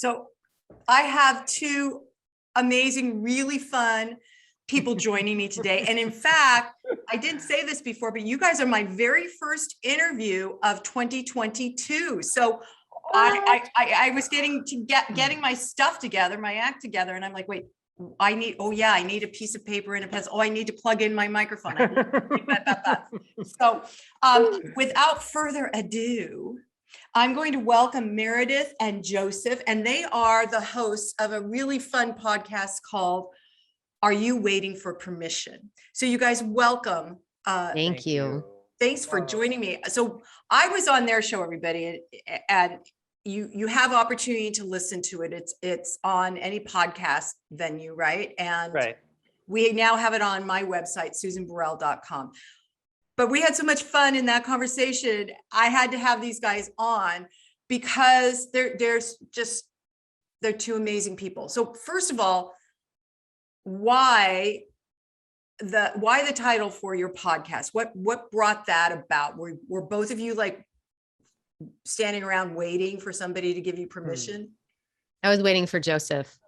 So I have two amazing, really fun people joining me today. And in fact, I didn't say this before, but you guys are my very first interview of 2022. So I was getting my stuff together, my act together. And I'm like, wait, I need a piece of paper and a pencil. Oh, I need to plug in my microphone. So without further ado, I'm going to welcome Meredith and Joseph, and they are the hosts of a really fun podcast called Are You Waiting for Permission? So you guys, welcome. Thank you. Thanks for joining me. So I was on their show, everybody, and you have opportunity to listen to it. It's on any podcast venue, right? And we now have it on my website, susanburrell.com. But we had so much fun in that conversation. I had to have these guys on because they're two amazing people. So first of all, why the title for your podcast? What brought that about? Were both of you like standing around waiting for somebody to give you permission? I was waiting for Joseph.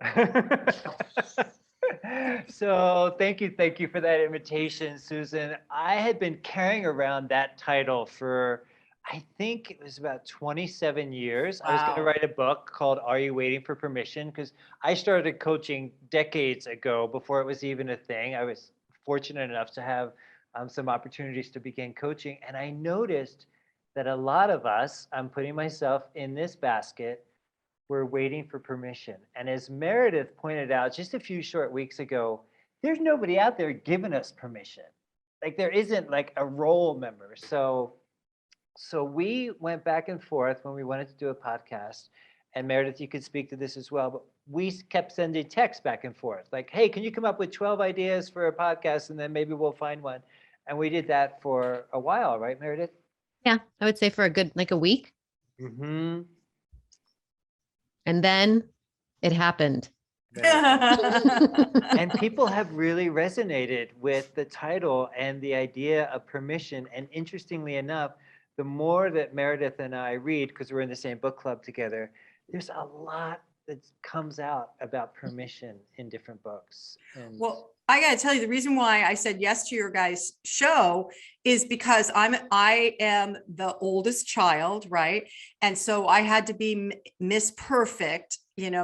So thank you for that invitation, Susan. I had been carrying around that title for, I think it was about 27 years. Wow. I was going to write a book called Are You Waiting for Permission? Because I started coaching decades ago before it was even a thing. I was fortunate enough to have some opportunities to begin coaching. And I noticed that a lot of us, I'm putting myself in this basket, we're waiting for permission. And as Meredith pointed out just a few short weeks ago, there's nobody out there giving us permission. Like there isn't like a role member. So we went back and forth when we wanted to do a podcast. And Meredith, you could speak to this as well, but we kept sending texts back and forth. Like, hey, can you come up with 12 ideas for a podcast? And then maybe we'll find one. And we did that for a while, right, Meredith? Yeah, I would say for a week. Mm-hmm. And then it happened. And people have really resonated with the title and the idea of permission. And interestingly enough, the more that Meredith and I read, because we're in the same book club together, there's a lot that comes out about permission in different books. And well, I got to tell you, the reason why I said yes to your guys' show is because I am the oldest child, right? And so I had to be Miss Perfect,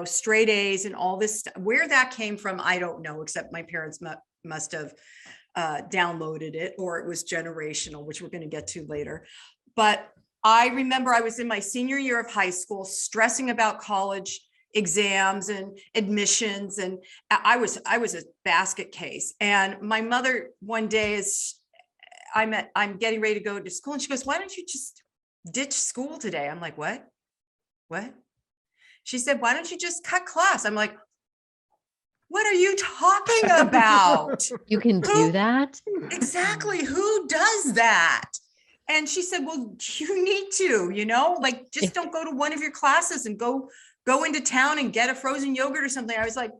straight A's and all this stuff. Where that came from, I don't know, except my parents must have downloaded it, or it was generational, which we're going to get to later. But I remember I was in my senior year of high school, stressing about college exams and admissions, and I was a basket case. And my mother one day I'm getting ready to go to school, and she goes, "Why don't you just ditch school today?" I'm like, what? She said, "Why don't you just cut class?" I'm like, what are you talking about? You can do that? Exactly. Who does that? And she said, well, you need to, just don't go to one of your classes and go into town and get a frozen yogurt or something. I was like,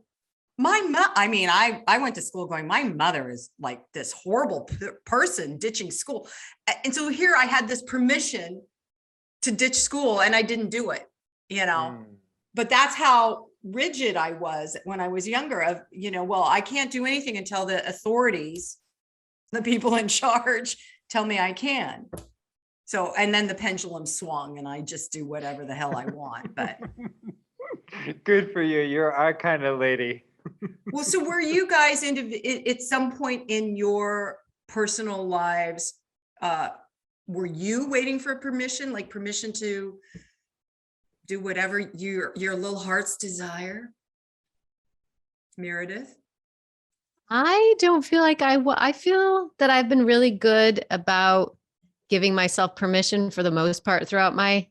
I went to school going, my mother is like this horrible person ditching school. And so here I had this permission to ditch school and I didn't do it, but that's how rigid I was when I was younger of, well, I can't do anything until the authorities, the people in charge, tell me I can. So, and then the pendulum swung and I just do whatever the hell I want, but. Good for you. You're our kind of lady. Well, so were you guys at some point in your personal lives, were you waiting for permission, like permission to do whatever your little heart's desire? Meredith? I don't feel like I feel that I've been really good about giving myself permission for the most part throughout my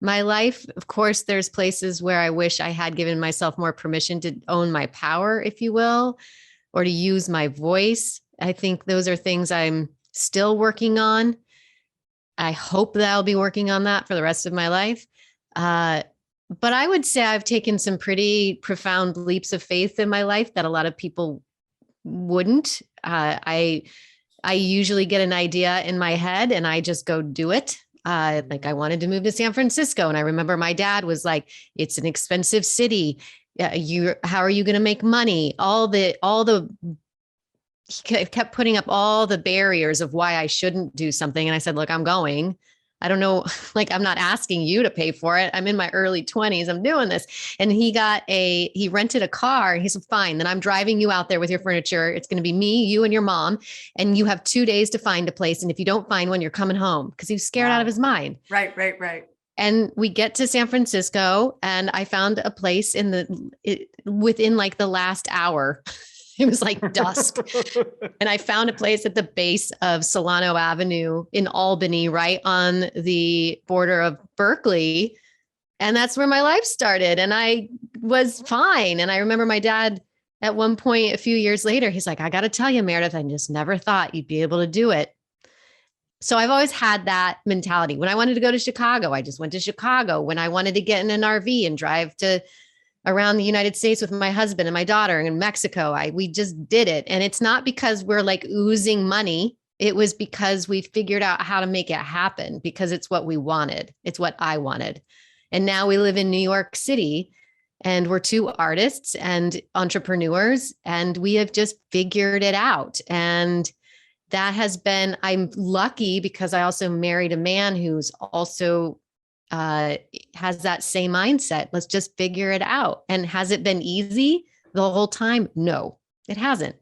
life. Of course, there's places where I wish I had given myself more permission to own my power, if you will, or to use my voice. I think those are things I'm still working on. I hope that I'll be working on that for the rest of my life. But I would say I've taken some pretty profound leaps of faith in my life that a lot of people wouldn't. I usually get an idea in my head and I just go do it. Like I wanted to move to San Francisco. And I remember my dad was like, it's an expensive city. How are you going to make money? He kept putting up all the barriers of why I shouldn't do something. And I said, look, I'm going. I don't know. Like, I'm not asking you to pay for it. I'm in my early 20s. I'm doing this. And he rented a car. He said, fine, then I'm driving you out there with your furniture. It's going to be me, you, and your mom. And you have 2 days to find a place. And if you don't find one, you're coming home, because he was scared out of his mind. Right, right, right. And we get to San Francisco, and I found a place within like the last hour. It was like dusk. And I found a place at the base of Solano Avenue in Albany, right on the border of Berkeley. And that's where my life started. And I was fine. And I remember my dad at one point, a few years later, he's like, I got to tell you, Meredith, I just never thought you'd be able to do it. So I've always had that mentality. When I wanted to go to Chicago, I just went to Chicago. When I wanted to get in an RV and drive around the United States with my husband and my daughter, and in Mexico, we just did it. And it's not because we're like oozing money. It was because we figured out how to make it happen, because it's what we wanted. It's what I wanted. And now we live in New York City, and we're two artists and entrepreneurs, and we have just figured it out. And I'm lucky because I also married a man who's also has that same mindset. Let's just figure it out. And has it been easy the whole time? No, it hasn't.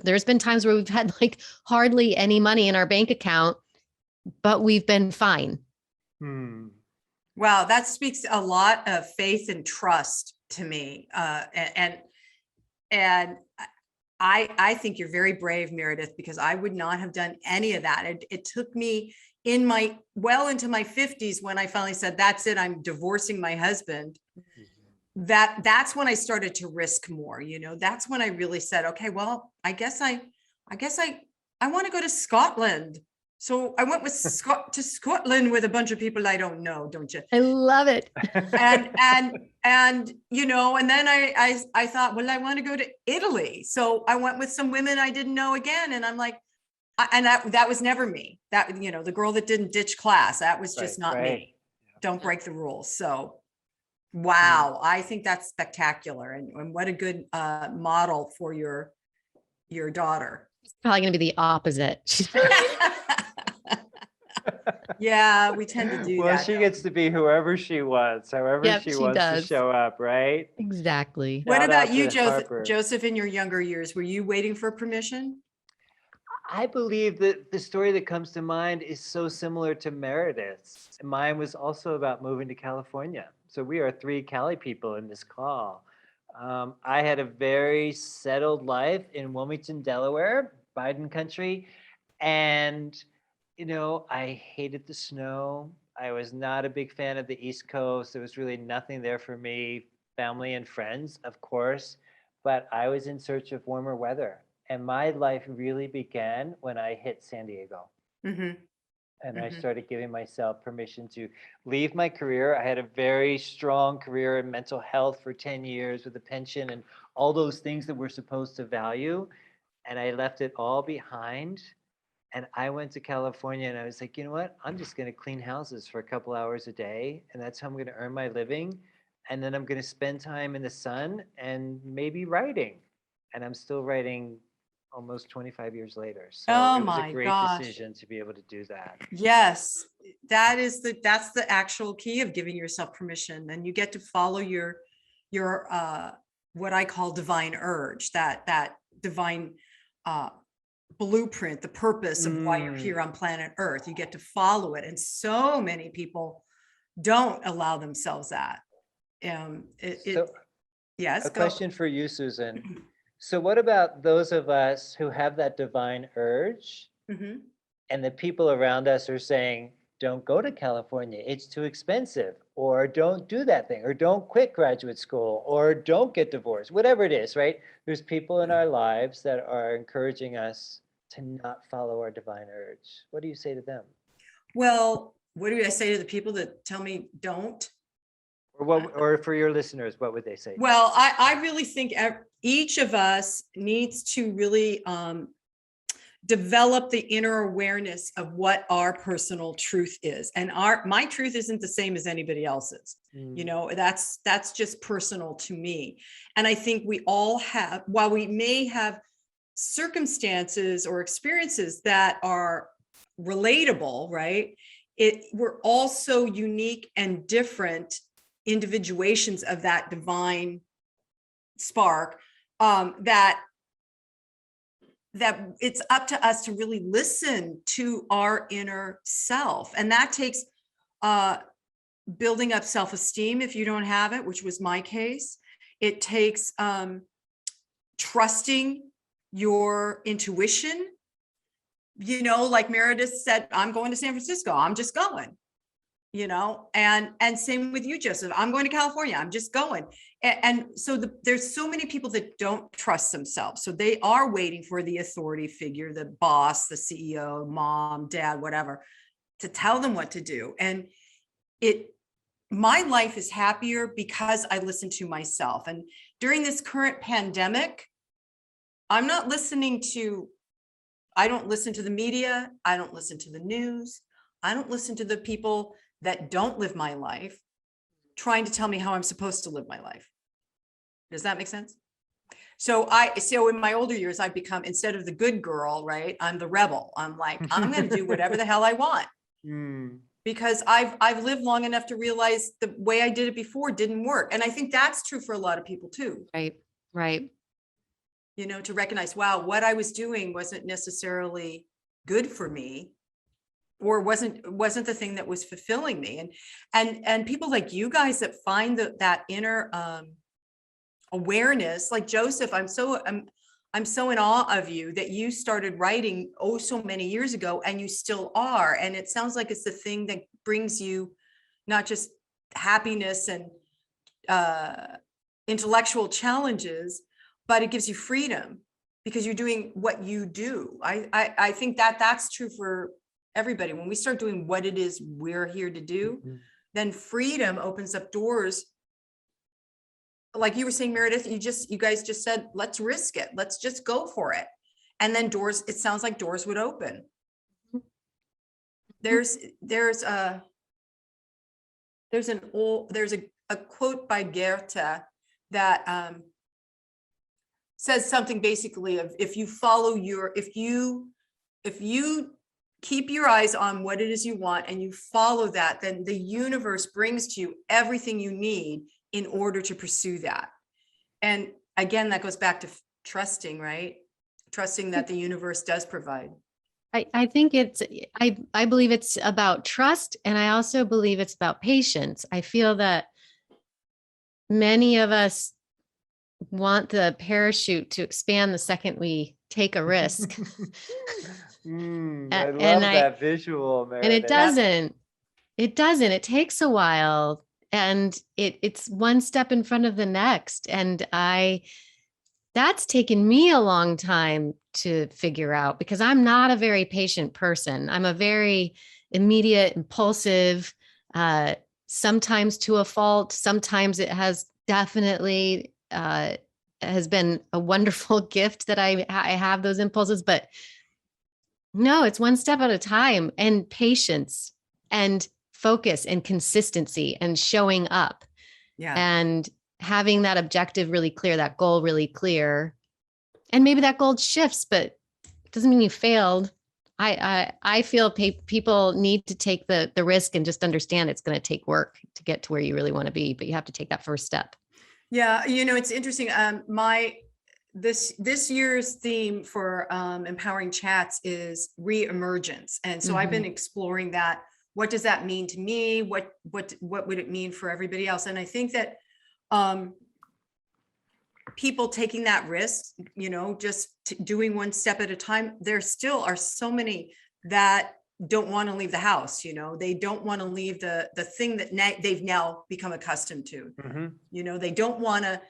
There's been times where we've had like hardly any money in our bank account, but we've been fine. Wow, that speaks a lot of faith and trust to me. And I think you're very brave, Meredith, because I would not have done any of that. It took me into my 50s when I finally said, that's it, I'm divorcing my husband. That's when I started to risk more. That's when I really said, okay, well, I guess I want to go to Scotland. So I went to Scotland with a bunch of people I don't know, don't you? I love it. and then I thought, well, I want to go to Italy. So I went with some women I didn't know again. And I'm like, that was never me. That, the girl that didn't ditch class, that was just not me. Don't break the rules. So, wow. I think that's spectacular. And what a good model for your daughter. It's probably going to be the opposite. Yeah, we tend to do that. Well, she gets to be whoever she wants, however she wants to show up, right? Exactly. What about you, Joseph, in your younger years? Were you waiting for permission? I believe that the story that comes to mind is so similar to Meredith's. Mine was also about moving to California. So we are 3 Cali people in this call. I had a very settled life in Wilmington, Delaware, Biden country. And I hated the snow. I was not a big fan of the East Coast. There was really nothing there for me, family and friends, of course, but I was in search of warmer weather. And my life really began when I hit San Diego. Mm-hmm. And I started giving myself permission to leave my career. I had a very strong career in mental health for 10 years with a pension and all those things that we're supposed to value. And I left it all behind. And I went to California and I was like, you know what? I'm just going to clean houses for a couple hours a day. And that's how I'm going to earn my living. And then I'm going to spend time in the sun and maybe writing. And I'm still writing almost 25 years later. So it was a great decision to be able to do that. Yes, that's the actual key of giving yourself permission. And you get to follow your what I call divine urge, that divine blueprint, the purpose of why you're here on planet Earth. You get to follow it. And so many people don't allow themselves that. Yes. A question for you, Susan. So what about those of us who have that divine urge and the people around us are saying, don't go to California, it's too expensive, or don't do that thing, or don't quit graduate school, or don't get divorced, whatever it is, right? There's people in our lives that are encouraging us to not follow our divine urge. What do you say to them? Well, what do I say to the people that tell me don't? Or for your listeners, what would they say? Well, I really think each of us needs to really develop the inner awareness of what our personal truth is. And my truth isn't the same as anybody else's. You know, that's just personal to me. And I think we all have, while we may have circumstances or experiences that are relatable, right? We're also unique and different individuations of that divine spark, that it's up to us to really listen to our inner self. And that takes building up self-esteem if you don't have it, which was my case. It takes trusting your intuition. You know, like Meredith said, I'm going to San Francisco, I'm just going, you know, and same with you, Joseph, I'm going to California, I'm just going. And so there's so many people that don't trust themselves. So they are waiting for the authority figure, the boss, the CEO, mom, dad, whatever, to tell them what to do. And my life is happier because I listen to myself. And during this current pandemic, I don't listen to the media. I don't listen to the news. I don't listen to the people that don't live my life trying to tell me how I'm supposed to live my life. Does that make sense? So in my older years, I've become, instead of the good girl, right, I'm the rebel. I'm like, I'm going to do whatever the hell I want. Because I've lived long enough to realize the way I did it before didn't work. And I think that's true for a lot of people too. Right. You know, to recognize, wow, what I was doing wasn't necessarily good for me, or wasn't the thing that was fulfilling me. And people like you guys that find that inner awareness, like Joseph, I'm so in awe of you that you started writing so many years ago, and you still are. And it sounds like it's the thing that brings you not just happiness and intellectual challenges, but it gives you freedom because you're doing what you do. I think that's true for everybody. When we start doing what it is we're here to do, then freedom opens up doors. Like you were saying, Meredith, you guys just said, let's risk it. Let's just go for it. And then it sounds like doors would open. There's a quote by Goethe that says something basically of, if you keep your eyes on what it is you want and you follow that, then the universe brings to you everything you need in order to pursue that. And again, that goes back to trusting, right? Trusting that the universe does provide. I think I believe it's about trust. And I also believe it's about patience. I feel that many of us want the parachute to expand the second we take a risk. I love that visual, Meredith. And it doesn't, it takes a while, and it's one step in front of the next. And that's taken me a long time to figure out, because I'm not a very patient person. I'm a very immediate, impulsive, sometimes to a fault. Sometimes it has definitely has been a wonderful gift that I have those impulses, but no, it's one step at a time, and patience and focus and consistency and showing up. Yeah. And having that objective really clear, that goal really clear. And maybe that goal shifts, but it doesn't mean you failed. I feel people need to take the risk and just understand it's going to take work to get to where you really want to be, but you have to take that first step. Yeah. You know, it's interesting. This year's theme for Empowering Chats is re-emergence. And so I've been exploring that. What does that mean to me? What would it mean for everybody else? And I think that people taking that risk, you know, just doing one step at a time, there still are so many that don't want to leave the house. You know, they don't want to leave the thing that they've now become accustomed to. You know, they don't want to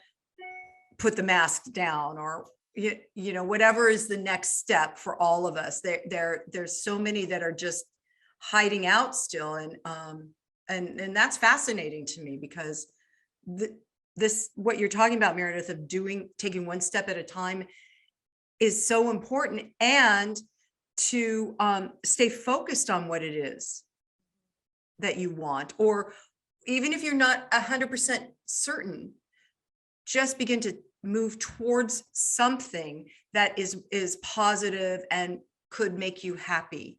put the mask down, or you know, whatever is the next step for all of us. There's so many that are just hiding out still, and that's fascinating to me, because what you're talking about, Meredith, of taking one step at a time is so important. And to stay focused on what it is that you want, or even if you're not 100% certain, just begin to move towards something that is positive and could make you happy.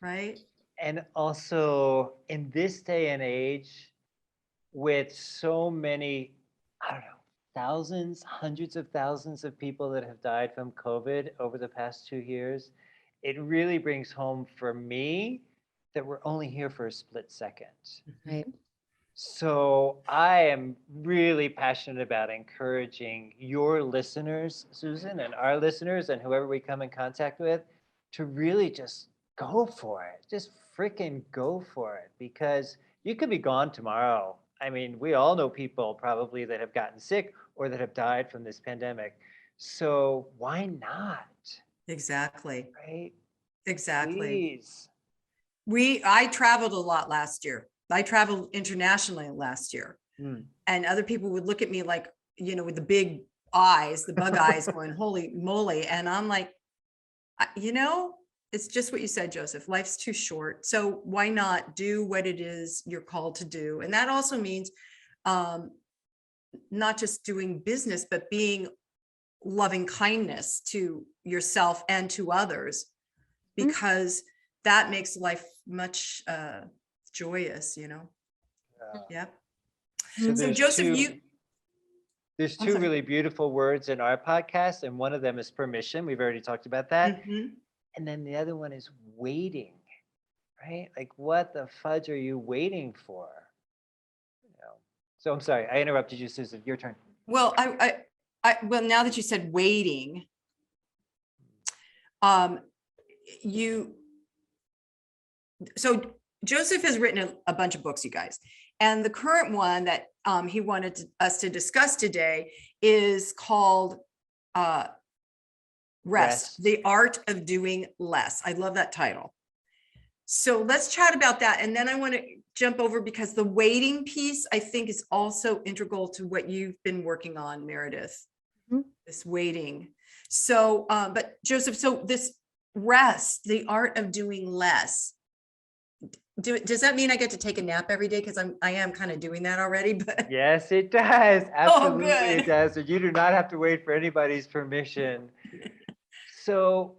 Right? And also in this day and age, with so many, I don't know, thousands, hundreds of thousands of people that have died from COVID over the past 2 years, it really brings home for me that we're only here for a split second. Right. So I am really passionate about encouraging your listeners, Susan, and our listeners, and whoever we come in contact with, to really just go for it. Just freaking go for it, because you could be gone tomorrow. I mean, we all know people probably that have gotten sick or that have died from this pandemic. So why not? Exactly. Right? Exactly. Please. I traveled a lot last year. I traveled internationally last year. And other people would look at me like, with the big eyes, the bug eyes going, holy moly. And I'm like, it's just what you said, Joseph. Life's too short. So why not do what it is you're called to do? And that also means not just doing business, but being loving kindness to yourself and to others, because that makes life much joyous, Yeah. So Joseph, there's two really beautiful words in our podcast, and one of them is permission. We've already talked about that. And then the other one is waiting, right? Like, what the fudge are you waiting for? So I'm sorry, I interrupted you, Susan. Your turn. Well, well, now that you said waiting, so Joseph has written a bunch of books, you guys. And the current one that he wanted us to discuss today is called Rest, The Art of Doing Less. I love that title. So let's chat about that. And then I want to jump over, because the waiting piece, I think, is also integral to what you've been working on, Meredith, this waiting. So, but Joseph, so this rest, the art of doing less, does that mean I get to take a nap every day? Because I am kind of doing that already. But yes, it does. Absolutely, good. It does. So you do not have to wait for anybody's permission. So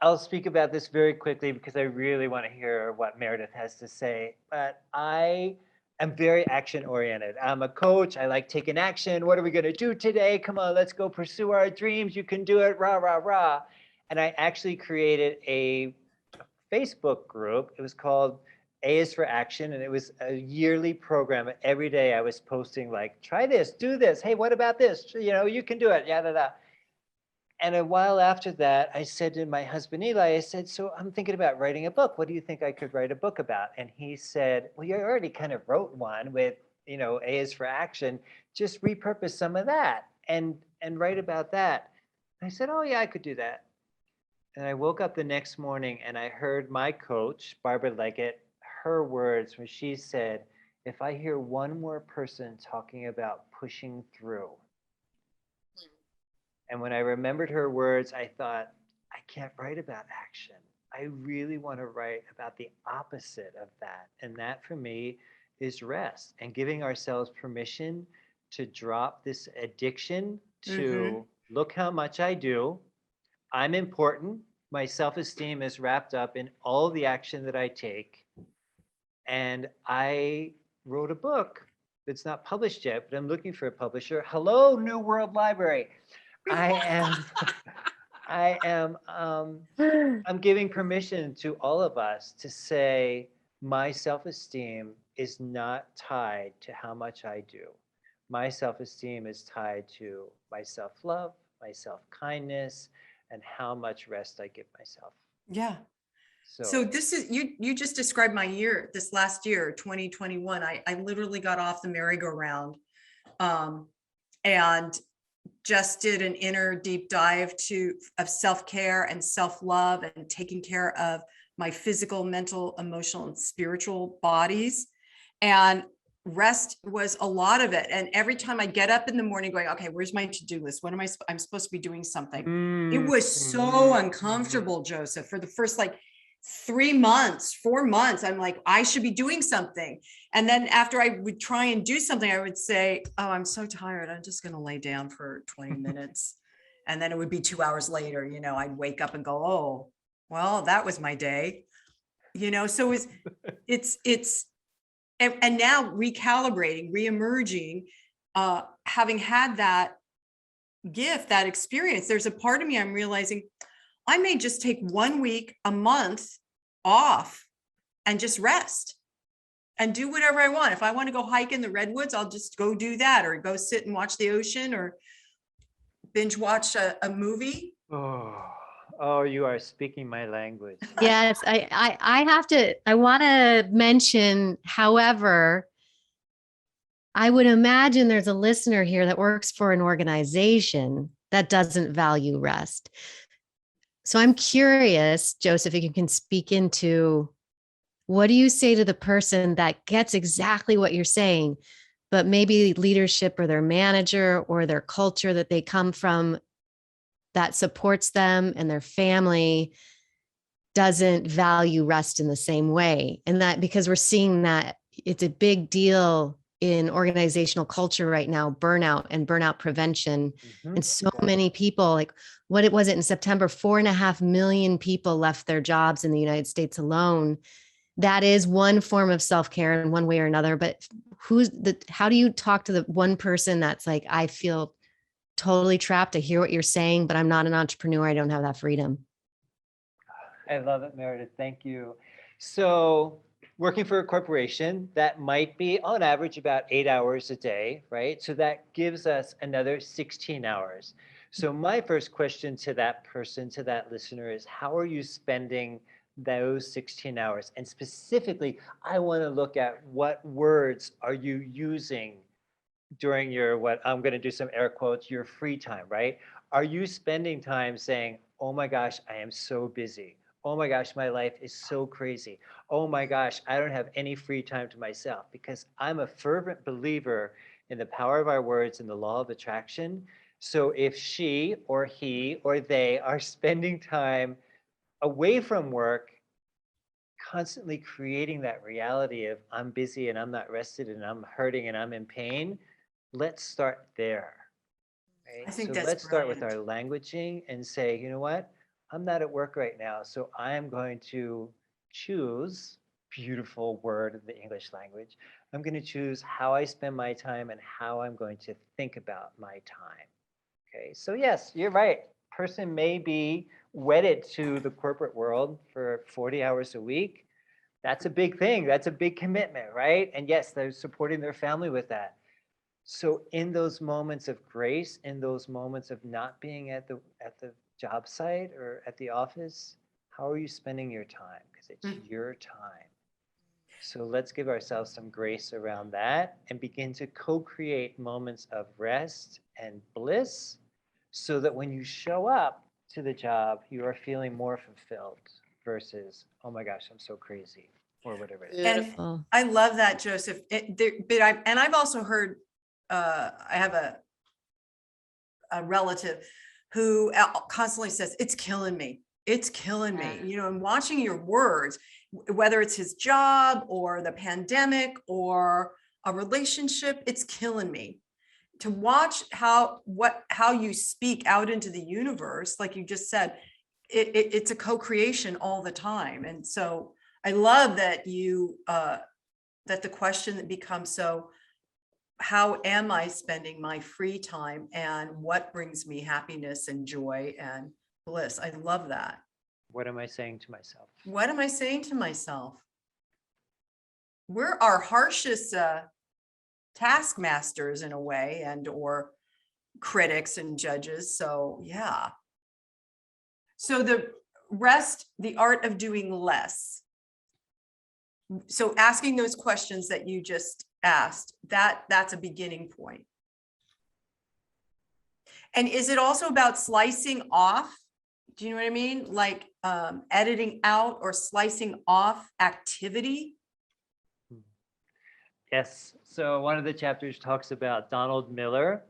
I'll speak about this very quickly, because I really want to hear what Meredith has to say. But I am very action oriented. I'm a coach. I like taking action. What are we going to do today? Come on, let's go pursue our dreams. You can do it. Rah, rah, rah. And I actually created a Facebook group. It was called A is for Action, and it was a yearly program. Every day I was posting like, try this, do this. Hey, what about this? You can do it. Yada, yada. And a while after that, I said to my husband, Eli, I said, so I'm thinking about writing a book. What do you think I could write a book about? And he said, well, you already kind of wrote one with, A is for Action. Just repurpose some of that and write about that. I said, oh yeah, I could do that. And I woke up the next morning and I heard my coach, Barbara Leggett, her words when she said, if I hear one more person talking about pushing through. And when I remembered her words, I thought, I can't write about action. I really want to write about the opposite of that. And that for me is rest, and giving ourselves permission to drop this addiction to look how much I do. I'm important. My self-esteem is wrapped up in all the action that I take. And I wrote a book that's not published yet, but I'm looking for a publisher. Hello, New World Library. I'm giving permission to all of us to say, my self-esteem is not tied to how much I do. My self-esteem is tied to my self-love, my self-kindness, and how much rest I give myself. Yeah. So this is, you just described my year, this last year, 2021. I literally got off the merry-go-round and just did an inner deep dive of self-care and self-love and taking care of my physical, mental, emotional, and spiritual bodies. And rest was a lot of it. And every time I get up in the morning going, okay, where's my to-do list? What am I'm supposed to be doing something. It was so uncomfortable, Joseph, for the first like 3 months, 4 months. I'm like, I should be doing something. And then after I would try and do something, I would say, oh, I'm so tired. I'm just going to lay down for 20 minutes. And then it would be 2 hours later, you know, I'd wake up and go, oh, well, that was my day, you know? So it's, and now recalibrating, reemerging, having had that gift, that experience, there's a part of me I'm realizing I may just take 1 week, a month off and just rest and do whatever I want. If I want to go hike in the redwoods, I'll just go do that, or go sit and watch the ocean, or binge watch a movie. Oh, you are speaking my language. Yes, I want to mention, however, I would imagine there's a listener here that works for an organization that doesn't value rest. So I'm curious, Joseph, if you can speak into, what do you say to the person that gets exactly what you're saying, but maybe leadership or their manager or their culture that they come from that supports them and their family doesn't value rest in the same way? And that, because we're seeing that it's a big deal in organizational culture right now, burnout and burnout prevention. And so many people, like, what was it in September, 4.5 million people left their jobs in the United States alone. That is one form of self-care in one way or another. But how do you talk to the one person that's like, I feel totally trapped. I hear what you're saying, but I'm not an entrepreneur. I don't have that freedom. I love it, Meredith. Thank you. So working for a corporation, that might be on average about 8 hours a day, right? So that gives us another 16 hours. So my first question to that person, to that listener, is how are you spending those 16 hours? And specifically, I want to look at what words are you using during your, what I'm going to do some air quotes, your free time, right? Are you spending time saying, oh my gosh, I am so busy. Oh my gosh, my life is so crazy. Oh my gosh, I don't have any free time to myself. Because I'm a fervent believer in the power of our words and the law of attraction. So if she or he or they are spending time away from work, constantly creating that reality of I'm busy and I'm not rested and I'm hurting and I'm in pain, let's start there. I Right? think So that's let's start with brilliant. our languaging and say, you know what? I'm not at work right now, so I'm going to choose, beautiful word of the English language, I'm going to choose how I spend my time and how I'm going to think about my time. Okay, so yes, you're right. Person may be wedded to the corporate world for 40 hours a week. That's a big thing. That's a big commitment, right? And yes, they're supporting their family with that. So in those moments of grace, in those moments of not being at the job site or at the office, how are you spending your time? Because it's your time. So let's give ourselves some grace around that and begin to co-create moments of rest and bliss so that when you show up to the job, you are feeling more fulfilled versus, oh my gosh, I'm so crazy, or whatever it is. Beautiful. And I love that, Joseph. I've also heard, I have a relative who constantly says, it's killing me. It's killing me, you know, and watching your words, whether it's his job or the pandemic or a relationship, it's killing me. To watch how you speak out into the universe, like you just said, it's a co-creation all the time. And so I love that that the question that becomes, so how am I spending my free time and what brings me happiness and joy and bliss? I love that. What am I saying to myself? What am I saying to myself? We're our harshest taskmasters in a way, and or critics and judges. So yeah. So the rest, the art of doing less. So asking those questions that you just asked, that's a beginning point. And is it also about slicing off? Do you know what I mean? Like editing out or slicing off activity? Yes. So one of the chapters talks about Donald Miller,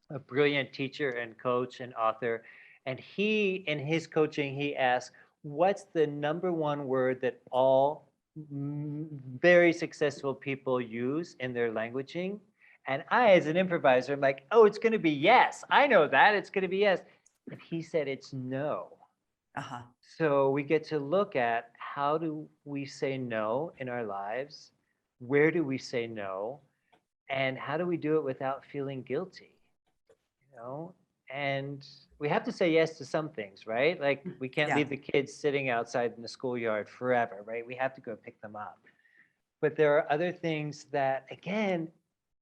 a brilliant teacher and coach and author. And he, in his coaching, he asks, what's the number one word that all very successful people use in their languaging? And I, as an improviser, I'm like, oh, it's going to be yes. I know that. It's going to be yes. And he said it's no. Uh-huh. So we get to look at how do we say no in our lives? Where do we say no? And how do we do it without feeling guilty? You know, and we have to say yes to some things, right? Like we can't Yeah. leave the kids sitting outside in the schoolyard forever, right? We have to go pick them up. But there are other things that, again,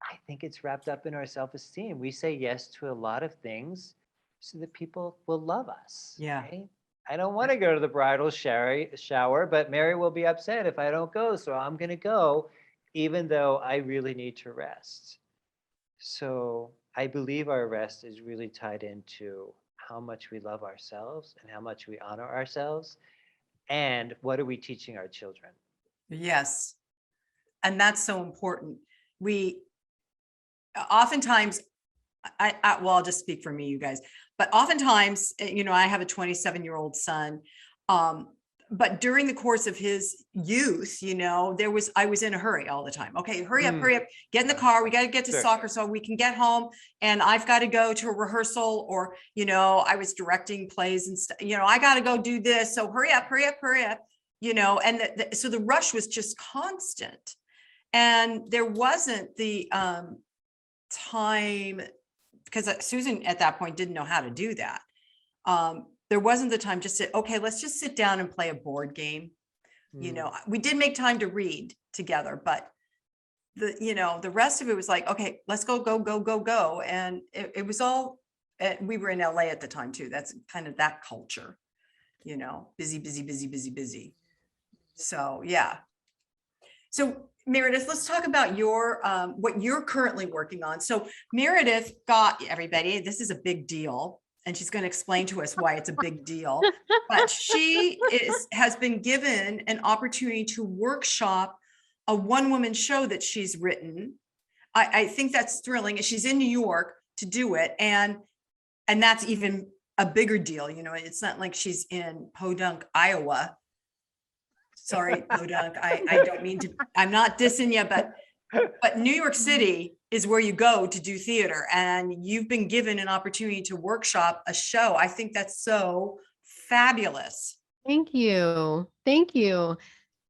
I think it's wrapped up in our self-esteem. We say yes to a lot of things so that people will love us. Yeah. Right? I don't want to go to the bridal shower, but Mary will be upset if I don't go. So I'm going to go, even though I really need to rest. So I believe our rest is really tied into how much we love ourselves and how much we honor ourselves. And what are we teaching our children? Yes. And that's so important. We oftentimes, well, I'll just speak for me, you guys, but oftentimes, I have a 27-year-old son. But during the course of his youth, I was in a hurry all the time. Okay, hurry up, get in the car. We got to get to soccer so we can get home. And I've got to go to a rehearsal, or, I was directing plays and stuff, I got to go do this. So hurry up. And so the rush was just constant. And there wasn't the time, because Susan at that point didn't know how to do that. There wasn't the time just to, okay, let's just sit down and play a board game. We did make time to read together, but the rest of it was like, okay, let's go. And it was all, we were in LA at the time too. That's kind of that culture, busy. So, yeah. So Meredith, let's talk about what you're currently working on. So Meredith got everybody, this is a big deal. And she's going to explain to us why it's a big deal. But she has been given an opportunity to workshop a one-woman show that she's written. I think that's thrilling. And she's in New York to do it. And that's even a bigger deal. It's not like she's in Podunk, Iowa. Sorry, Podunk. I don't mean to, I'm not dissing you, but New York City is where you go to do theater, and you've been given an opportunity to workshop a show. I think that's so fabulous. Thank you.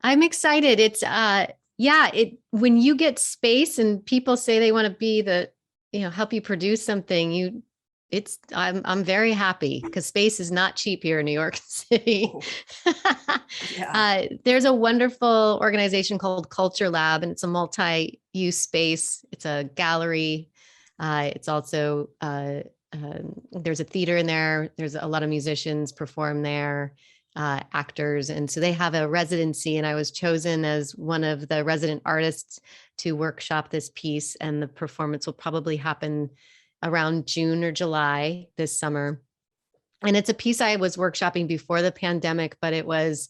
I'm excited. It's when you get space and people say they want to be help you produce something, I'm very happy because space is not cheap here in New York City. Oh, yeah. There's a wonderful organization called Culture Lab, and it's a multi-use space. It's a gallery. It's also, there's a theater in there. There's a lot of musicians perform there, actors. And so they have a residency, and I was chosen as one of the resident artists to workshop this piece. And the performance will probably happen around June or July this summer. And it's a piece I was workshopping before the pandemic, but it was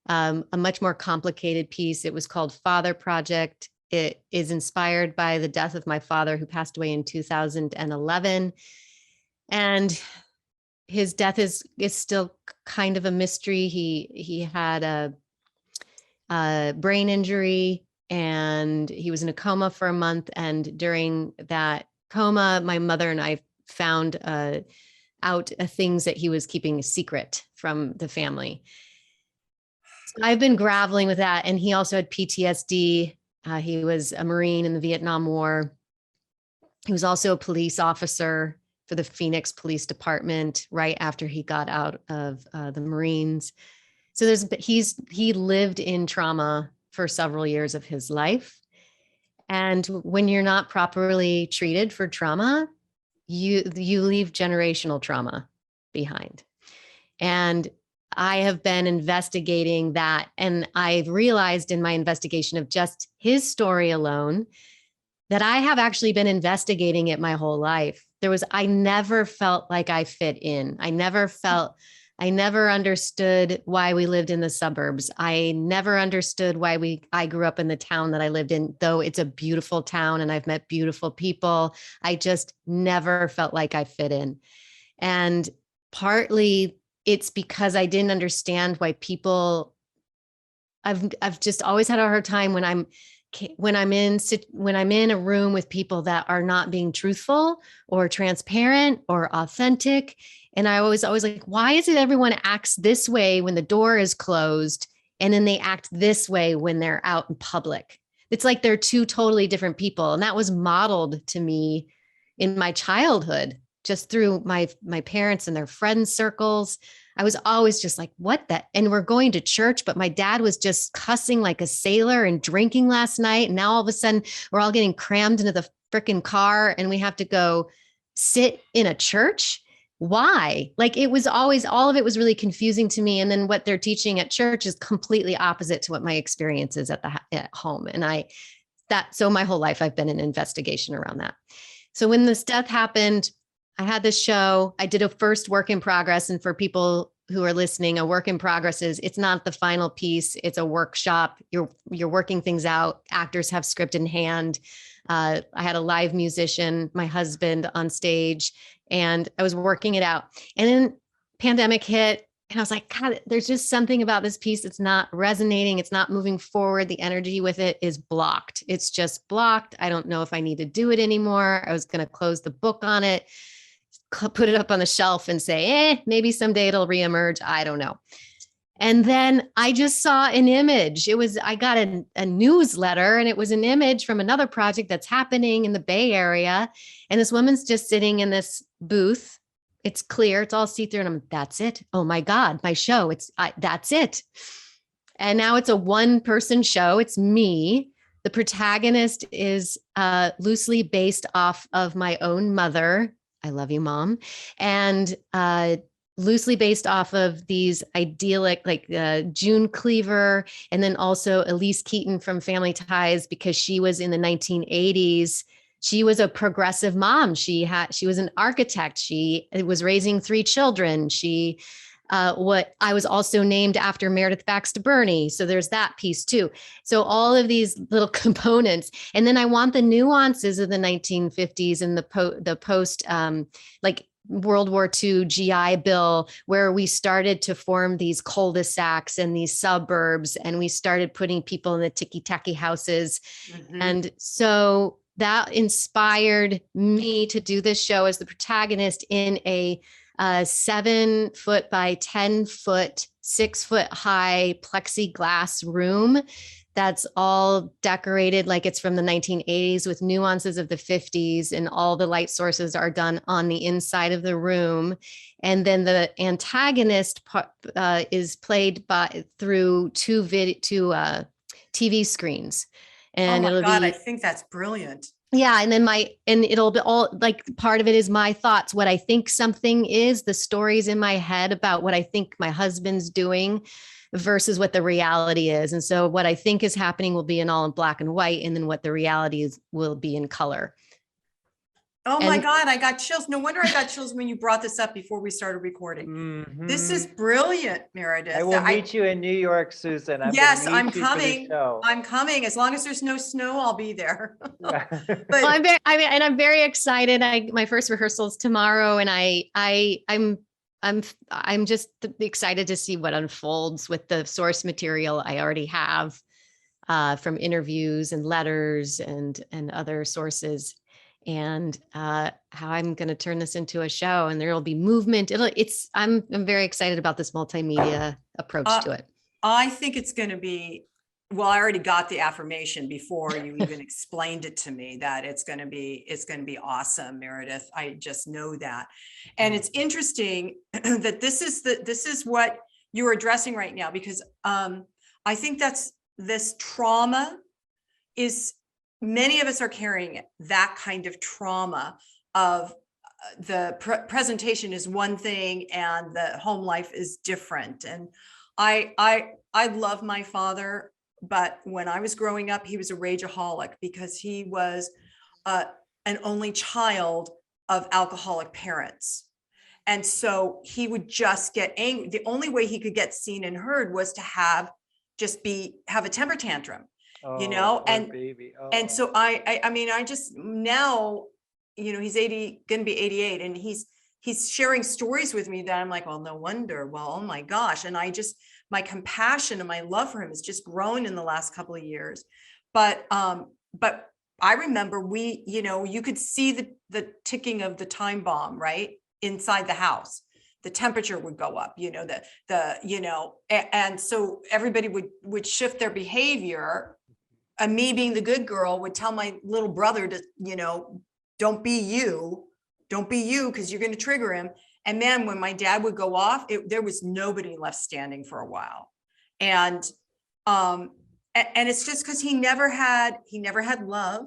a much more complicated piece. It was called Father Project. It is inspired by the death of my father, who passed away in 2011. And his death is still kind of a mystery. He had a brain injury, and he was in a coma for a month. And during that coma, my mother and I found out things that he was keeping a secret from the family. So I've been graveling with that. And he also had PTSD. He was a Marine in the Vietnam War. He was also a police officer for the Phoenix Police Department right after he got out of the Marines. So he lived in trauma for several years of his life. And when you're not properly treated for trauma, you leave generational trauma behind. And I have been investigating that. And I've realized in my investigation of just his story alone that I have actually been investigating it my whole life. I never felt like I fit in. I never felt I never understood why we lived in the suburbs. I never understood why I grew up in the town that I lived in, though it's a beautiful town and I've met beautiful people. I just never felt like I fit in. And partly it's because I didn't understand why people, I've just always had a hard time when I'm in a room with people that are not being truthful or transparent or authentic. And I always like, why is it everyone acts this way when the door is closed and then they act this way when they're out in public? It's like they're two totally different people. And that was modeled to me in my childhood, just through my parents and their friends circles. I was always just like, what that? And we're going to church, but my dad was just cussing like a sailor and drinking last night. And now all of a sudden we're all getting crammed into the freaking car and we have to go sit in a church. Why? Like it was always, all of it was really confusing to me. And then what they're teaching at church is completely opposite to what my experience is at home. And so my whole life I've been in investigation around that. So when this death happened, I had this show. I did a first work in progress. And for people who are listening, a work in progress is, it's not the final piece. It's a workshop. You're working things out. Actors have script in hand. I had a live musician, my husband, on stage, and I was working it out. And then pandemic hit. And I was like, God, there's just something about this piece. It's not resonating. It's not moving forward. The energy with it is blocked. It's just blocked. I don't know if I need to do it anymore. I was going to close the book on it, put it up on the shelf and say, maybe someday it'll reemerge. I don't know. And then I just saw an image. I got a newsletter and it was an image from another project that's happening in the Bay Area. And this woman's just sitting in this booth. It's clear. It's all see-through. And that's it. Oh my God, my show. That's it. And now it's a one-person show. It's me. The protagonist is loosely based off of my own mother. I love you, Mom. And loosely based off of these idyllic, like June Cleaver, and then also Elise Keaton from Family Ties, because she was in the 1980s. She was a progressive mom. She was an architect. She was raising 3 children. I was also named after Meredith Baxter Burney. So there's that piece too. So all of these little components. And then I want the nuances of the 1950s and the post, like World War II GI Bill, where we started to form these cul-de-sacs and these suburbs, and we started putting people in the ticky-tacky houses. Mm-hmm. And so that inspired me to do this show as the protagonist in a 7-foot by 10-foot, 6-foot high plexiglass room that's all decorated like it's from the 1980s with nuances of the 50s, and all the light sources are done on the inside of the room. And then the antagonist is played through two TV screens. And oh my God, I think that's brilliant. Yeah. And then it'll be all like, part of it is my thoughts, what I think something is, the stories in my head about what I think my husband's doing versus what the reality is. And so what I think is happening will be all in black and white. And then what the reality is will be in color. Oh my God, I got chills. No wonder I got chills when you brought this up before we started recording. Mm-hmm. This is brilliant, Meredith. I will meet you in New York, Susan. Yes, I'm coming. I'm coming. As long as there's no snow, I'll be there. But well, I'm very excited. My first rehearsal is tomorrow, and I'm just excited to see what unfolds with the source material I already have from interviews and letters and other sources. And how I'm going to turn this into a show, and there will be movement. I'm very excited about this multimedia approach to it. I think it's going to be, well, I already got the affirmation before you even explained it to me that it's going to be awesome, Meredith. I just know that. And it's interesting that this is what you're addressing right now, because I think this trauma is, many of us are carrying that kind of trauma of the presentation is one thing and the home life is different. And I love my father, but when I was growing up, he was a rageaholic because he was an only child of alcoholic parents. And so he would just get angry. The only way he could get seen and heard was to have a temper tantrum, Oh, poor and baby. and Oh. so I mean, I just now, he's 80, going to be 88, and he's sharing stories with me that I'm like, well, no wonder. Well, oh my gosh. And my compassion and my love for him has just grown in the last couple of years. But I remember you could see the ticking of the time bomb, right? Inside the house. The temperature would go up, and so everybody would shift their behavior. And me being the good girl would tell my little brother to, don't be you, because you're going to trigger him. And then when my dad would go off, there was nobody left standing for a while. And it's just because he never had love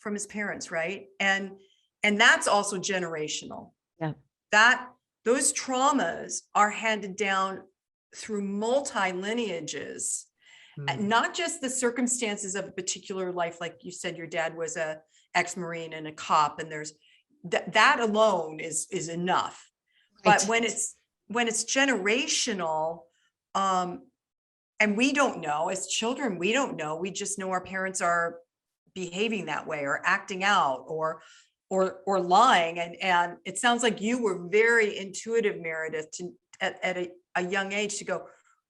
from his parents, right? And that's also generational. Yeah. Those traumas are handed down through multi lineages. Not just the circumstances of a particular life, like you said, your dad was a ex-Marine and a cop, and there's that alone is enough. Right. But when it's generational, and we don't know as children, we don't know. We just know our parents are behaving that way or acting out or lying. And it sounds like you were very intuitive, Meredith, at a young age to go,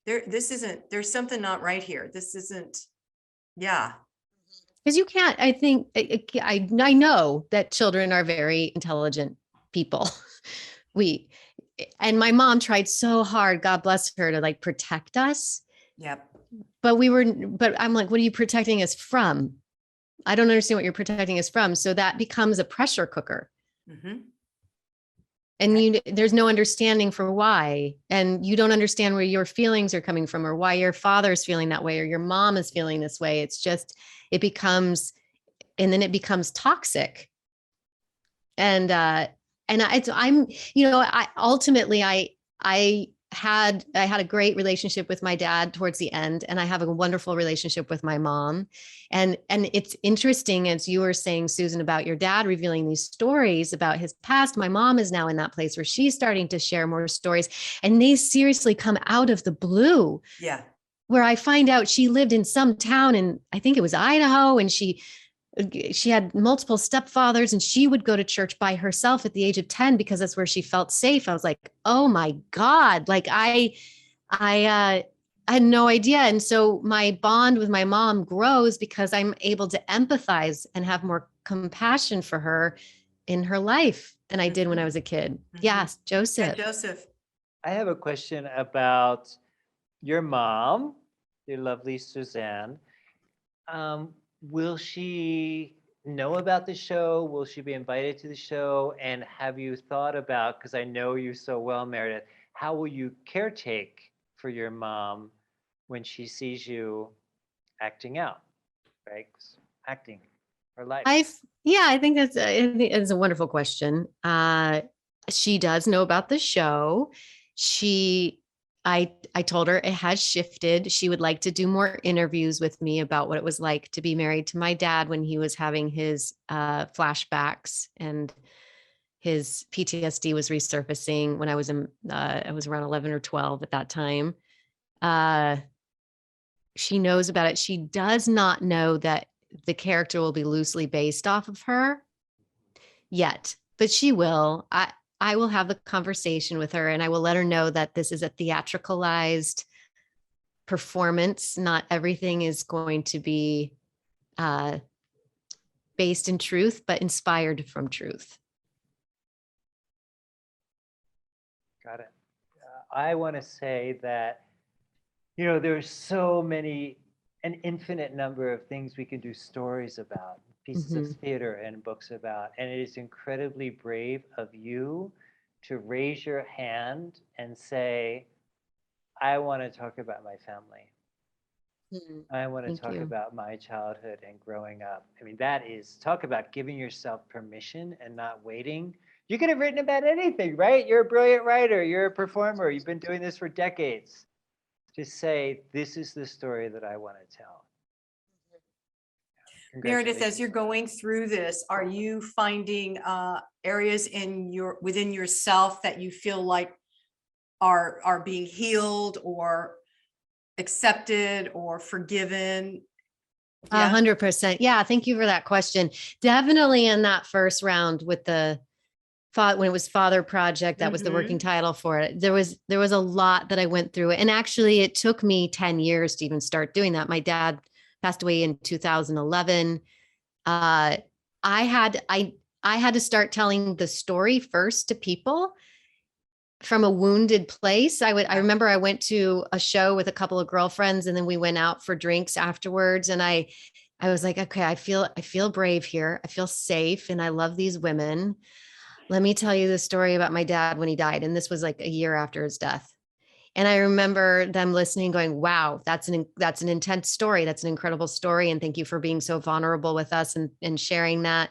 there's something not right here. This isn't, yeah. Because you can't, I think, I know that children are very intelligent people. And my mom tried so hard, God bless her, to like protect us. Yep. But I'm like, what are you protecting us from? I don't understand what you're protecting us from. So that becomes a pressure cooker. Mm-hmm. And there's no understanding for why. And you don't understand where your feelings are coming from or why your father's feeling that way or your mom is feeling this way. It's just, it becomes toxic. And I'm, ultimately I had a great relationship with my dad towards the end, and I have a wonderful relationship with my mom. And it's interesting, as you were saying, Susan, about your dad revealing these stories about his past. My mom is now in that place where she's starting to share more stories, and they seriously come out of the blue. Yeah. Where I find out she lived in some town in, I think it was Idaho, and she had multiple stepfathers, and she would go to church by herself at the age of 10 because that's where she felt safe. I was like, oh my God. Like I had no idea. And so my bond with my mom grows because I'm able to empathize and have more compassion for her in her life than I did when I was a kid. Mm-hmm. Yes, Joseph. Yeah, Joseph. I have a question about your mom, your lovely Suzanne. Will she know about the show? Will she be invited to the show? And have you thought about, because I know you so well, Meredith, how will you caretake for your mom when she sees you acting out, right? Acting her life. I think it's a wonderful question. She does know about the show. I told her it has shifted. She would like to do more interviews with me about what it was like to be married to my dad when he was having his flashbacks, and his PTSD was resurfacing when I was around 11 or 12 at that time. She knows about it. She does not know that the character will be loosely based off of her yet, but she will. I will have the conversation with her, and I will let her know that this is a theatricalized performance. Not everything is going to be based in truth, but inspired from truth. Got it. I want to say that, there's so many, an infinite number of things we can do stories about, pieces of theater and books about. And it is incredibly brave of you to raise your hand and say, I want to talk about my family. I want to talk about my childhood and growing up. I mean, that is, talk about giving yourself permission and not waiting. You could have written about anything, right? You're a brilliant writer. You're a performer. You've been doing this for decades. To say, this is the story that I want to tell. Meredith, as Congratulations. you're going through this, are you finding areas within yourself that you feel like are being healed or accepted or forgiven? Yeah. 100%. Yeah. Thank you for that question. Definitely in that first round with the when it was Father Project, that was the working title for it. There was a lot that I went through. And actually it took me 10 years to even start doing that. My dad passed away in 2011. I had to start telling the story first to people from a wounded place. I remember I went to a show with a couple of girlfriends and then we went out for drinks afterwards. And I was like, okay, I feel brave here. I feel safe. And I love these women. Let me tell you the story about my dad when he died. And this was like a year after his death. And I remember them listening, going, wow, that's an intense story. That's an incredible story. And thank you for being so vulnerable with us and sharing that.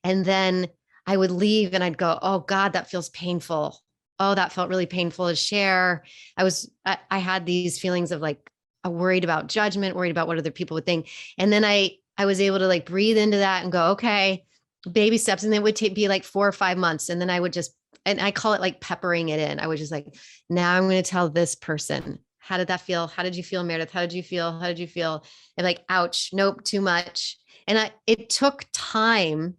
And then I would leave and I'd go, oh God, that feels painful. Oh, that felt really painful to share. I had these feelings of like, worried about judgment, worried about what other people would think. And then I was able to like breathe into that and go, okay, baby steps. And then it would be like 4 or 5 months. And then I would just, and I call it like peppering it in. I was just like, now I'm going to tell this person, how did that feel? How did you feel, Meredith? How did you feel? How did you feel? And like, ouch, nope, too much. And it took time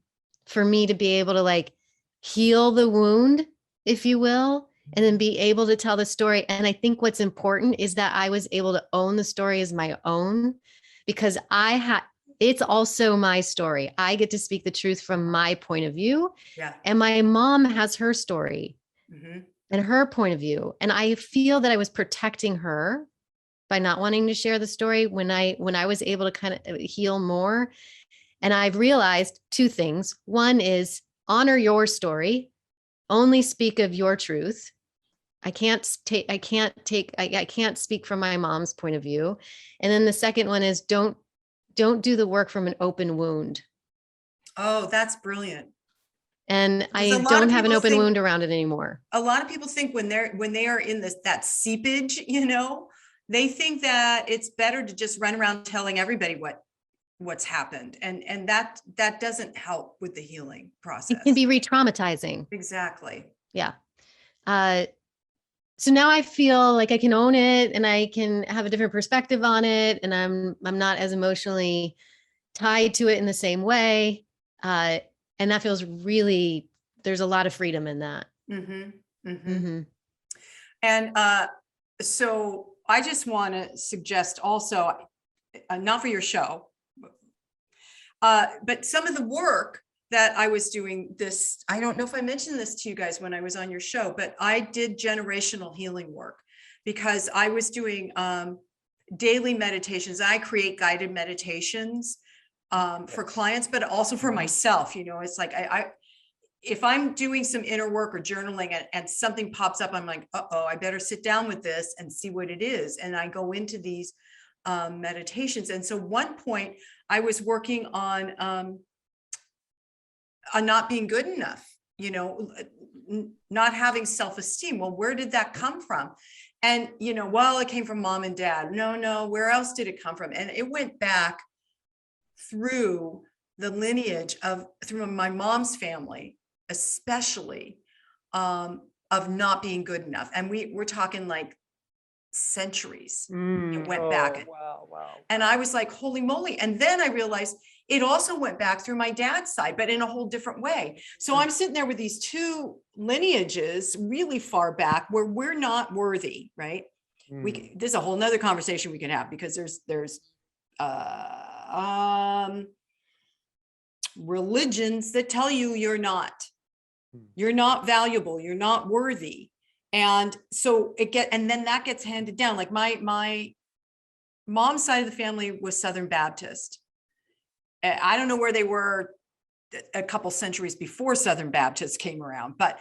for me to be able to like heal the wound, if you will, and then be able to tell the story. And I think what's important is that I was able to own the story as my own, because it's also my story. I get to speak the truth from my point of view. Yeah. And my mom has her story and her point of view. And I feel that I was protecting her by not wanting to share the story when I was able to kind of heal more. And I've realized 2 things. One is honor your story, only speak of your truth. I can't speak from my mom's point of view. And then the second one is don't do the work from an open wound. Oh, that's brilliant. And I don't have an open wound around it anymore. A lot of people think when they are in that seepage, they think that it's better to just run around telling everybody what's happened. And that doesn't help with the healing process. It can be re-traumatizing. Exactly. Yeah. So now I feel like I can own it and I can have a different perspective on it. And I'm not as emotionally tied to it in the same way. And that feels really, there's a lot of freedom in that. And so I just want to suggest also, not for your show, but some of the work that I was doing this, I don't know if I mentioned this to you guys when I was on your show, but I did generational healing work because I was doing daily meditations. I create guided meditations for clients, but also for myself. It's like if I'm doing some inner work or journaling and something pops up, I'm like, uh-oh, I better sit down with this and see what it is. And I go into these meditations. And so one point I was working on not being good enough, not having self-esteem. Well, where did that come from? And, well, it came from mom and dad. No, where else did it come from? And it went back through the lineage through my mom's family, especially, of not being good enough. And we're talking like centuries. It went back. Wow. And I was like, holy moly. And then I realized it also went back through my dad's side, but in a whole different way. So I'm sitting there with these 2 lineages really far back where we're not worthy, right? There's a whole nother conversation we can have because there's religions that tell you you're not valuable, you're not worthy. And so and then that gets handed down. Like my mom's side of the family was Southern Baptist. I don't know where they were a couple centuries before Southern Baptists came around, but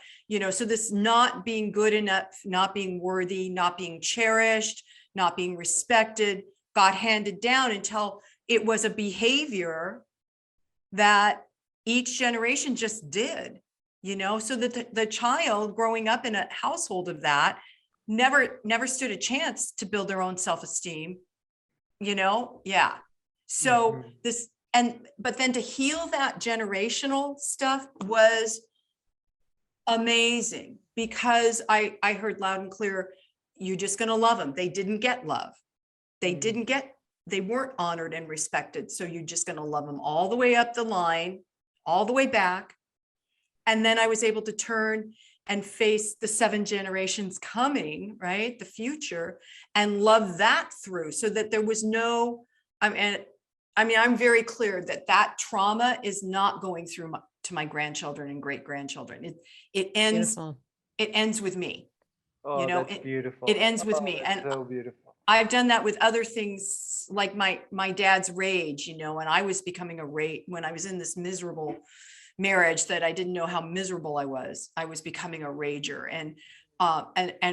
so this not being good enough, not being worthy, not being cherished, not being respected got handed down until it was a behavior that each generation just did. So that the child growing up in a household of that never stood a chance to build their own self-esteem, Yeah. So but then to heal that generational stuff was amazing, because I heard loud and clear, you're just going to love them. They didn't get love. They weren't honored and respected. So you're just going to love them all the way up the line, all the way back. And then I was able to turn and face the 7 generations coming, right? The future, and love that through, so that there was no, I mean, I'm very clear that trauma is not going through to my grandchildren and great grandchildren. It ends, Beautiful. it ends with me. Oh, Know, that's beautiful. It ends with Oh, me. that's And so beautiful. I've done that with other things, like my dad's rage, and I was becoming when I was in this miserable marriage that I didn't know how miserable I was becoming a rager. And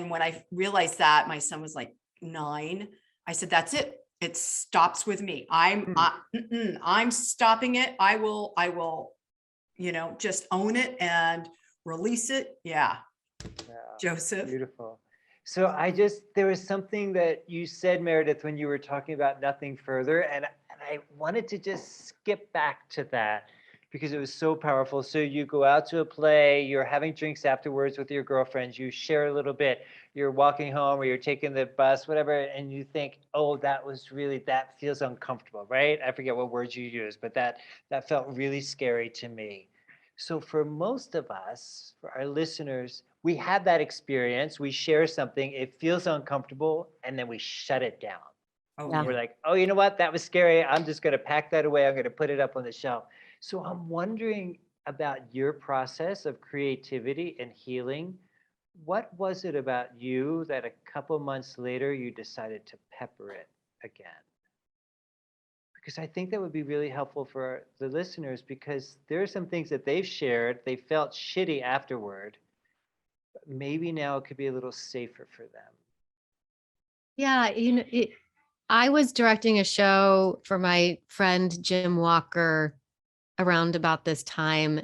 when I realized that, my son was like 9, I said, that's it. It stops with me. I'm stopping it. I will, just own it and release it. Yeah. Joseph. Beautiful. So there was something that you said, Meredith, when you were talking about nothing further. And I wanted to just skip back to that because it was so powerful. So you go out to a play, you're having drinks afterwards with your girlfriends, you share a little bit, you're walking home or you're taking the bus, whatever, and you think, oh, that feels uncomfortable, right? I forget what words you used, but that felt really scary to me. So for most of us, for our listeners, we have that experience, we share something, it feels uncomfortable, and then we shut it down. Oh, Yeah. yeah. We're like, oh, you know what? That was scary. I'm just going to pack that away. I'm going to put it up on the shelf. So I'm wondering about your process of creativity and healing. What was it about you that a couple months later you decided to pepper it again? Because I think that would be really helpful for the listeners, because there are some things that they've shared, they felt shitty afterward. But maybe now it could be a little safer for them. Yeah, I was directing a show for my friend Jim Walker around about this time.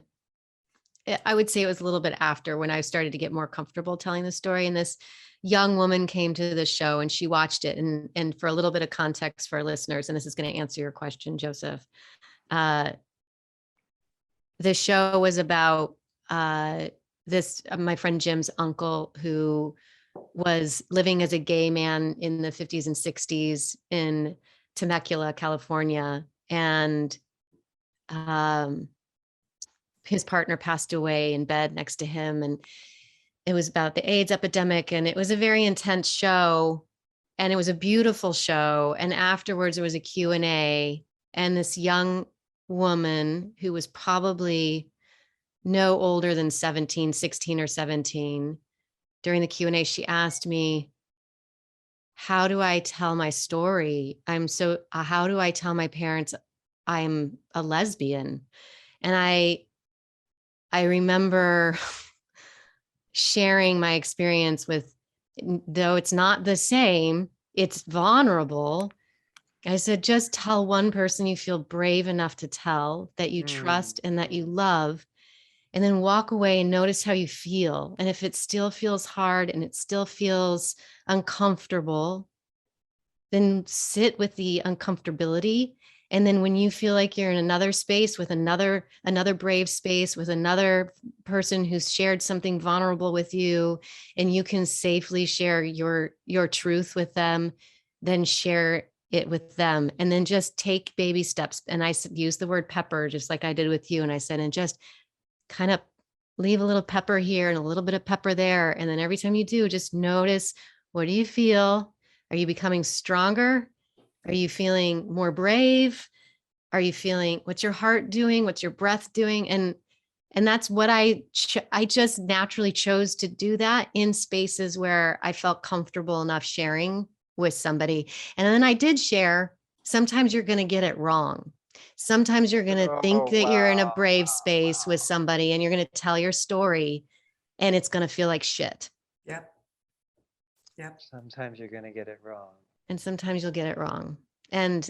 I would say it was a little bit after, when I started to get more comfortable telling the story. And this young woman came to the show and she watched it. And for a little bit of context for our listeners, and this is going to answer your question, Joseph. The show was about my friend Jim's uncle, who was living as a gay man in the 50s and 60s in Temecula, California. And his partner passed away in bed next to him. And it was about the AIDS epidemic. And it was a very intense show. And it was a beautiful show. And afterwards, there was a Q&A. And this young woman, who was probably no older than 16 or 17, during the Q&A, she asked me, how do I tell my story? How do I tell my parents I'm a lesbian? And I remember sharing my experience with, though it's not the same, it's vulnerable. I said, just tell one person you feel brave enough to tell, that you trust and that you love, and then walk away and notice how you feel. And if it still feels hard and it still feels uncomfortable, then sit with the uncomfortability. And then when you feel like you're in another space with another brave space with another person who's shared something vulnerable with you, and you can safely share your truth with them, then share it with them. And then just take baby steps. And I use the word pepper, just like I did with you. And I said, and just kind of leave a little pepper here and a little bit of pepper there. And then every time you do, just notice, what do you feel? Are you becoming stronger? Are you feeling more brave? Are you feeling, what's your heart doing? What's your breath doing? And that's what I just naturally chose to do that in spaces where I felt comfortable enough sharing with somebody. And then I did share. Sometimes you're going to get it wrong. Sometimes you're going to think that you're in a brave space with somebody, and you're going to tell your story, and it's going to feel like shit. Yep. Sometimes you're going to get it wrong. And sometimes you'll get it wrong. And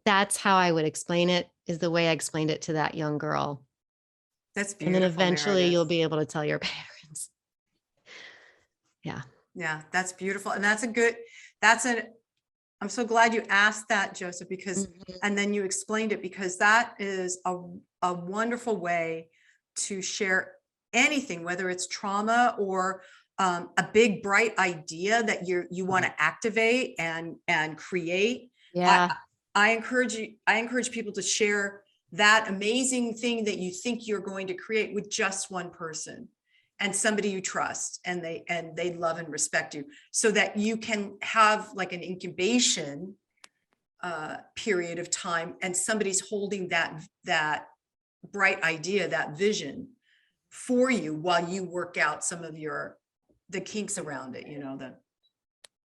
that's how I would explain it, is the way I explained it to that young girl. That's beautiful. And then eventually Meredith. you'll be able to tell your parents. Yeah. Yeah, that's beautiful. And that's I'm so glad you asked that, Joseph, because, and then you explained it, because that is a wonderful way to share anything, whether it's trauma or a big bright idea that you want to activate and create. Yeah. I encourage people to share that amazing thing that you think you're going to create with just one person and somebody you trust, and they love and respect you, so that you can have like an incubation period of time, and somebody's holding that bright idea, that vision for you while you work out some of the kinks around it, the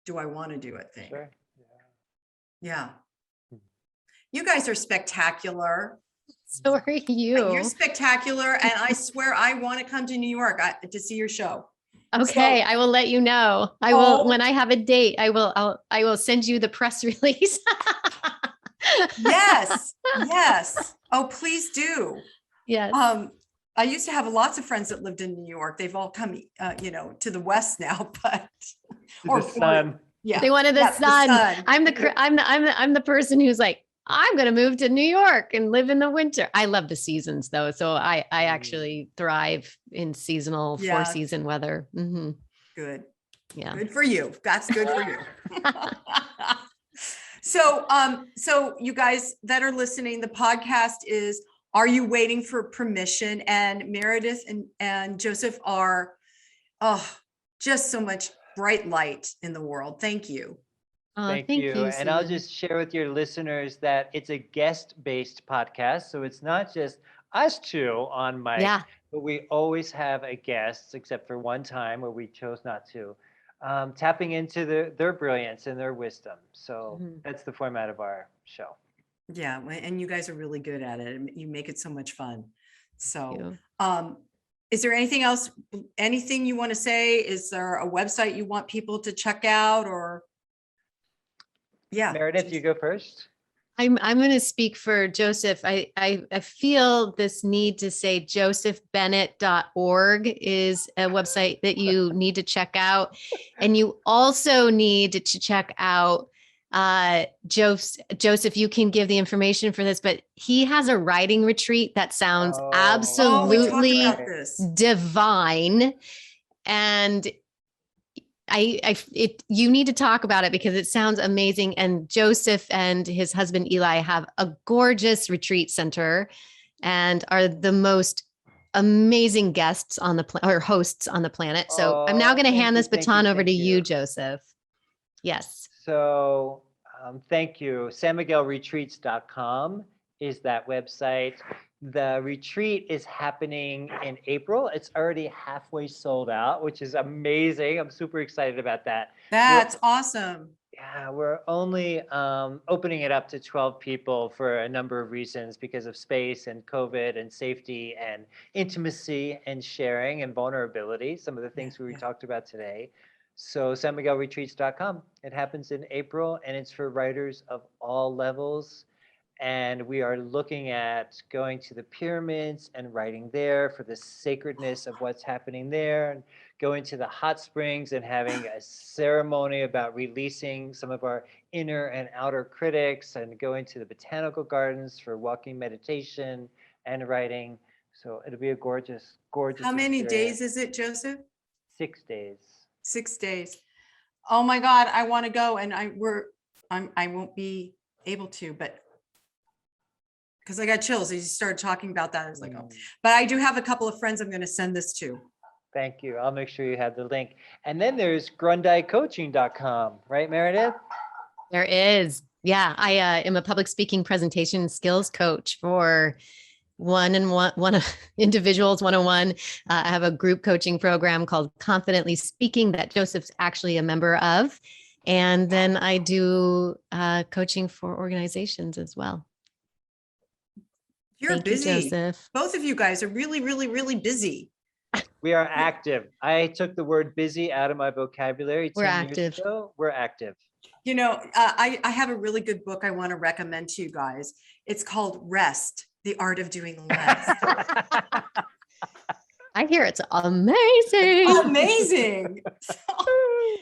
do I want to do it thing. Sure. Yeah. You guys are spectacular. So are you. You're spectacular. And I swear I want to come to New York to see your show. Okay, So- I will let you know. I will, when I have a date, I will send you the press release. Yes. Yes. Oh, please do. Yes. I used to have lots of friends that lived in New York. They've all come, to the West now, but The sun. yeah. They wanted the Yes, sun. I'm the person who's like, I'm going to move to New York and live in the winter. I love the seasons though. So I actually thrive in seasonal Yeah. 4-season weather. Mm-hmm. Good. Yeah. Good for you. That's good for you. So you guys that are listening, the podcast is Are You Waiting for Permission? And Meredith and Joseph are just so much bright light in the world. Thank you. Thank you. And I'll Susan. just share with your listeners that it's a guest-based podcast. So it's not just us two on mic, but we always have a guest, except for one time where we chose not to, tapping into their brilliance and their wisdom. So that's the format of our show. Yeah. And you guys are really good at it. You make it so much fun. So, is there anything else, anything you want to say? Is there a website you want people to check out, or? Yeah. Meredith, you go first. I'm going to speak for Joseph. I feel this need to say josephbennett.org is a website that you need to check out. And you also need to check out Joseph, you can give the information for this, but he has a writing retreat that sounds absolutely divine. And you need to talk about it because it sounds amazing. And Joseph and his husband, Eli, have a gorgeous retreat center and are the most amazing guests on the or hosts on the planet. So I'm now going to hand this baton over to you, Joseph. Yes. So thank you. SanMiguelRetreats.com is that website. The retreat is happening in April. It's already halfway sold out, which is amazing. I'm super excited about that. That's awesome. Yeah, we're only opening it up to 12 people for a number of reasons, because of space and COVID and safety and intimacy and sharing and vulnerability, some of the things we talked about today. So SanMiguelRetreats.com. It happens in April, and it's for writers of all levels. And we are looking at going to the pyramids and writing there for the sacredness of what's happening there, and going to the hot springs and having a ceremony about releasing some of our inner and outer critics, and going to the botanical gardens for walking meditation and writing. So it'll be a gorgeous, gorgeous How many experience. days is it, Joseph? 6 days. 6 days. Oh my God, I want to go, and I won't be able to, but because I got chills as you started talking about that. I was like, oh, but I do have a couple of friends I'm going to send this to. Thank you. I'll make sure you have the link. And then there's GrundeiCoaching.com, right, Meredith? There is. Yeah, I am a public speaking presentation skills coach for one individuals 101. I have a group coaching program called Confidently Speaking that Joseph's actually a member of. And then I do coaching for organizations as well. You're busy. You, Joseph. Both of you guys are really, really, really busy. We are active. I took the word busy out of my vocabulary. We're active. We're active. You know, I have a really good book I want to recommend to you guys. It's called Rest, The Art of Doing Less. I hear it's amazing. Amazing.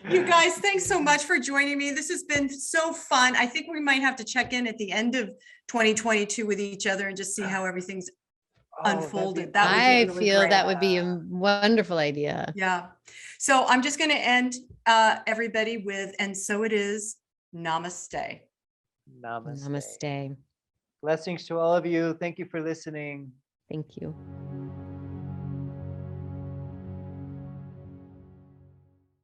You guys, thanks so much for joining me. This has been so fun. I think we might have to check in at the end of 2022 with each other and just see how everything's unfolded. That would be I really feel great. that would be a wonderful idea. Yeah. So I'm just going to end everybody with, and so it is, namaste. Namaste. Namaste. Blessings to all of you. Thank you for listening. Thank you.